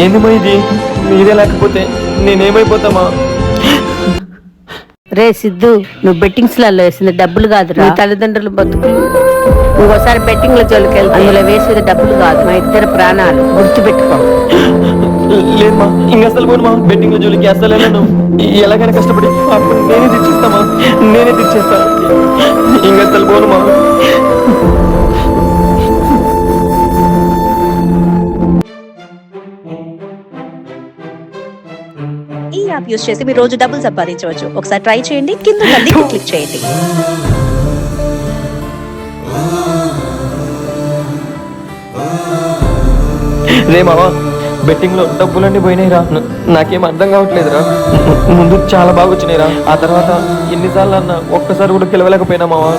ఏంది ఇది, మీరే లేకపోతే నేనేమైపోతామా? రే సిద్ధు, నువ్వు బెట్టింగ్స్ లలో వేసిన డబ్బులు కాదురా, నీ తల్లిదండ్రులు బతుకులు. ఇంకోసారి బెట్టింగ్ల జోలికి వెళ్తే అందులో వేసేది డబ్బులు కాదు, మా ఇద్దరు ప్రాణాలు. గుర్తుపెట్టుకో. లేదమ్మా, ఇంకసలు పోను మా బెట్టింగ్ జోలికి. అసలు వెళ్ళను. ఎలాగైనా కష్టపడి అప్పుడు నేనే తెచ్చిస్తామా, నేనే తెచ్చేస్తాను. ఇంకసలు పోనుమా. ఈ యాప్ యూస్ చేసి మీరు రోజు డబ్బులు సంపాదించవచ్చు. ఒకసారి ట్రై చేయండి, కింద లింక్ క్లిక్ చేయండి. రే మావా, బెట్టింగ్ లో డబ్బులన్నీ పోయినాయిరా. నాకేం అర్థం కావట్లేదురా. ముందు చాలా బాగా వచ్చినాయిరా, ఆ తర్వాత ఎన్నిసార్లు అన్నా ఒక్కసారి కూడా గెలవలేకపోయినా మావా.